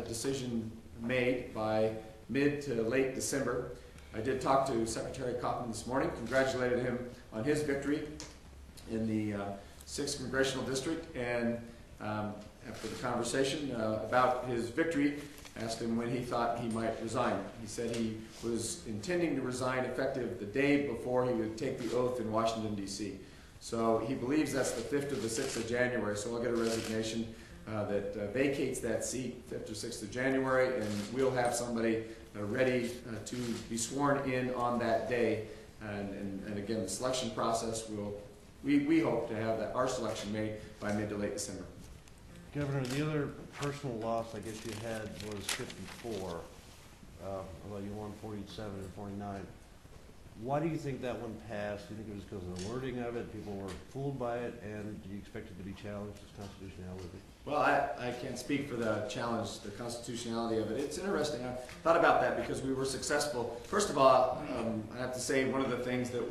a decision made by mid to late December. I did talk to Secretary Kaufman this morning, congratulated him on his victory in the 6th Congressional District, and after the conversation about his victory, asked him when he thought he might resign. He said he was intending to resign effective the day before he would take the oath in Washington, D.C. So he believes that's the 5th or the 6th of January, so I'll get a resignation that vacates that seat 5th or 6th of January, and we'll have somebody ready to be sworn in on that day. And again, the selection process we hope to have our selection made by mid to late December. Governor, the other personal loss I guess you had was 54, although you won 47 and 49. Why do you think that one passed? Do you think it was because of the wording of it, people were fooled by it, and do you expect it to be challenged as constitutionality? Well, I can't speak for the constitutionality of it. It's interesting. I thought about that because we were successful. First of all, I have to say one of the things that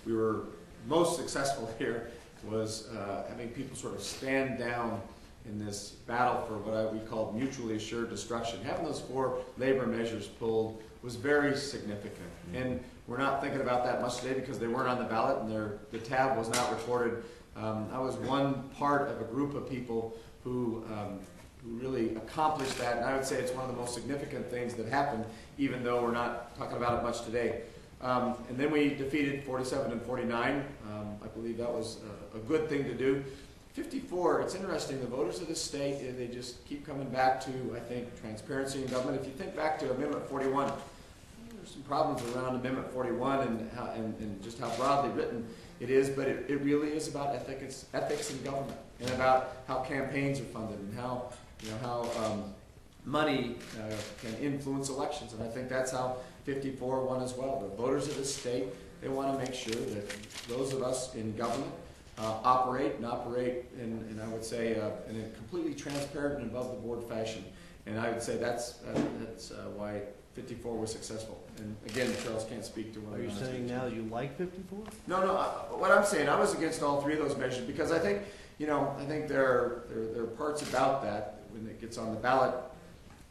we were most successful here was having people sort of stand down in this battle for what we called mutually assured destruction. Having those 4 labor measures pulled was very significant. And we're not thinking about that much today because they weren't on the ballot and the tab was not recorded. I was one part of a group of people who really accomplished that, and I would say it's one of the most significant things that happened, even though we're not talking about it much today. And then we defeated 47 and 49. I believe that was a good thing to do. 54, it's interesting, the voters of this state, they just keep coming back to, I think, transparency in government. If you think back to Amendment 41, there's some problems around Amendment 41 and just how broadly written it is, but it really is about ethics in government and about how campaigns are funded and how money can influence elections. And I think that's how 54 won as well. The voters of this state, they want to make sure that those of us in government operate in, I would say, in a completely transparent and above the board fashion. And I would say that's why 54 was successful. And again, Charles can't speak to what. Are you saying now you like 54? No. What I'm saying, I was against all 3 of those measures because I think, I think there are parts about that when it gets on the ballot.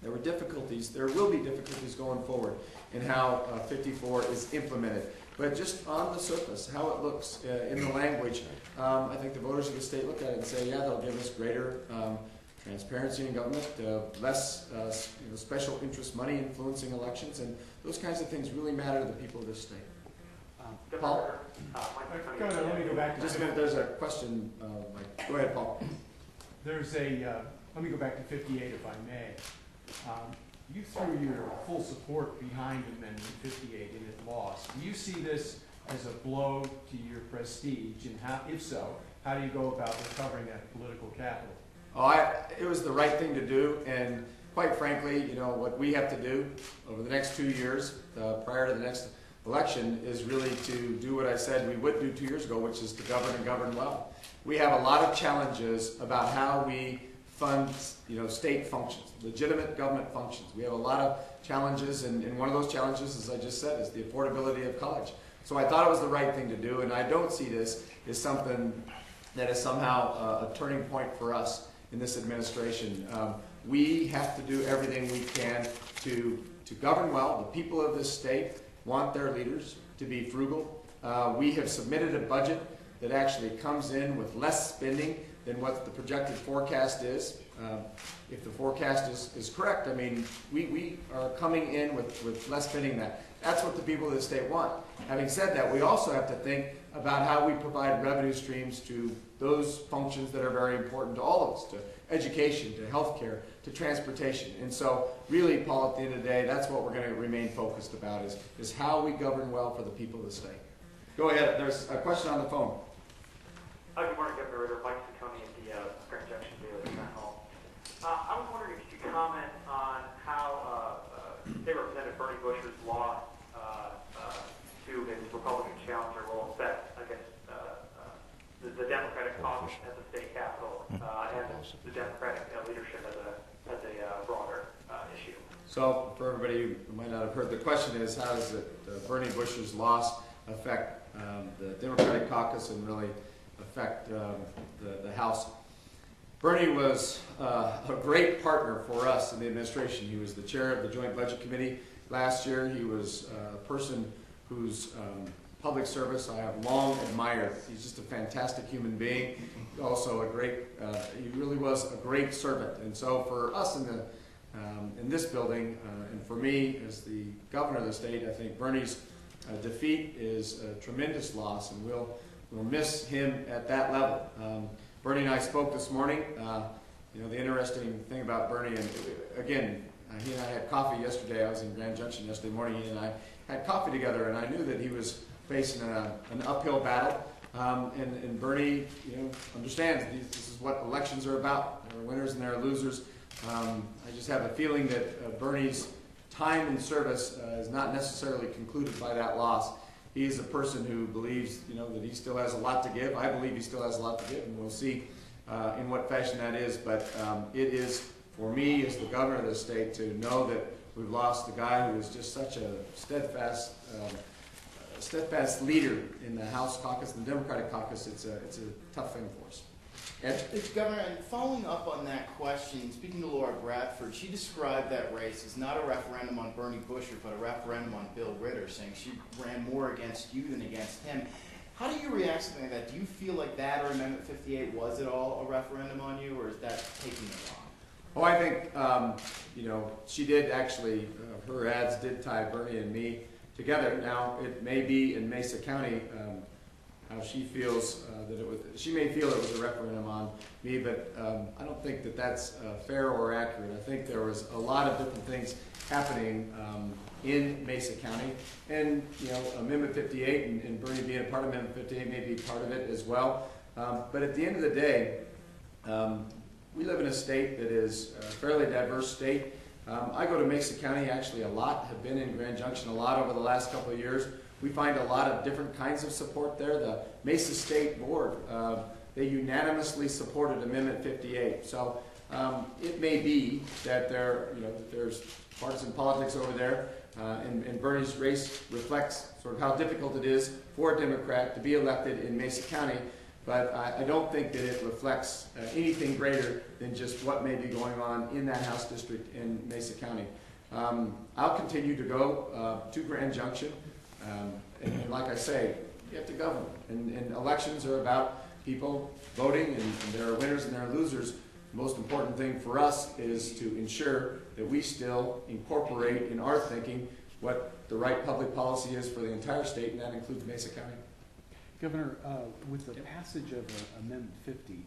There were difficulties. There will be difficulties going forward in how 54 is implemented. But just on the surface, how it looks in the language, I think the voters of the state look at it and say, yeah, that'll give us greater transparency in government, less special interest money influencing elections, and those kinds of things really matter to the people of this state. Paul? Governor, let me go back to just a minute, there's a question. Go ahead, Paul. Let me go back to 58 if I may. You threw your full support behind Amendment 58 and it lost. Do you see this as a blow to your prestige? And if so, how do you go about recovering that political capital? It was the right thing to do, and quite frankly, what we have to do over the next 2 years, prior to the next election, is really to do what I said we would do 2 years ago, which is to govern and govern well. We have a lot of challenges about how we fund, state functions, legitimate government functions. We have a lot of challenges, and one of those challenges, as I just said, is the affordability of college. So I thought it was the right thing to do, and I don't see this as something that is somehow a turning point for us in this administration. We have to do everything we can to govern well. The people of this state want their leaders to be frugal. We have submitted a budget that actually comes in with less spending than what the projected forecast is. If the forecast is correct, I mean, we are coming in with less spending than that. That's what the people of the state want. Having said that, we also have to think about how we provide revenue streams to those functions that are very important to all of us, to education, to healthcare, to transportation. And so really, Paul, at the end of the day, that's what we're going to remain focused about is how we govern well for the people of the state. Go ahead. There's a question on the phone. Good morning, Governor Ritter. Mike Ciccone at the Grand Junction Daily Town Hall. I was wondering if you could comment on how State Representative Bernie Buscher's loss to his Republican challenger will affect, I guess, the Democratic caucus at the state capitol and the Democratic leadership as a broader issue. So, for everybody who might not have heard, the question is, how does Bernie Buscher's loss affect the Democratic caucus and really affect the House? Bernie was a great partner for us in the administration. He was the chair of the Joint Budget Committee last year. He was a person whose public service I have long admired. He's just a fantastic human being. Also a great, he really was a great servant. And so for us in this building, and for me as the governor of the state, I think Bernie's defeat is a tremendous loss, and we'll miss him at that level. Bernie and I spoke this morning. You know, the interesting thing about Bernie, and again, he and I had coffee yesterday. I was in Grand Junction yesterday morning. He and I had coffee together, and I knew that he was facing an uphill battle. And Bernie, you know, understands this is what elections are about. There are winners and there are losers. I just have a feeling that Bernie's time in service is not necessarily concluded by that loss. He is a person who believes, you know, that he still has a lot to give. I believe he still has a lot to give, and we'll see in what fashion that is. But it is, for me as the governor of the state, to know that we've lost a guy who is just such a steadfast leader in the House caucus and the Democratic caucus. It's a tough thing for us. Ed? Governor, and following up on that question, speaking to Laura Bradford, she described that race as not a referendum on Bernie Busher, but a referendum on Bill Ritter, saying she ran more against you than against him. How do you react to something like that? Do you feel like that or Amendment 58 was at all a referendum on you, or is that taking it wrong? Oh, I think, you know, she did actually, her ads did tie Bernie and me together. Now, it may be in Mesa County how she feels that it was, she may feel it was a referendum on me, but I don't think that that's fair or accurate. I think there was a lot of different things happening in Mesa County, and you know, Amendment 58 and Bernie being a part of Amendment 58 may be part of it as well. But at the end of the day, we live in a state that is a fairly diverse state. I go to Mesa County actually a lot, have been in Grand Junction a lot over the last couple of years. We find a lot of different kinds of support there. The Mesa State Board, they unanimously supported Amendment 58. So it may be that there's partisan politics over there, and Bernie's race reflects sort of how difficult it is for a Democrat to be elected in Mesa County. But I don't think that it reflects anything greater than just what may be going on in that House district in Mesa County. I'll continue to go to Grand Junction. And like I say, you have to govern. And elections are about people voting, and there are winners and there are losers. The most important thing for us is to ensure that we still incorporate in our thinking what the right public policy is for the entire state, and that includes Mesa County. Governor, with the passage of Amendment 50,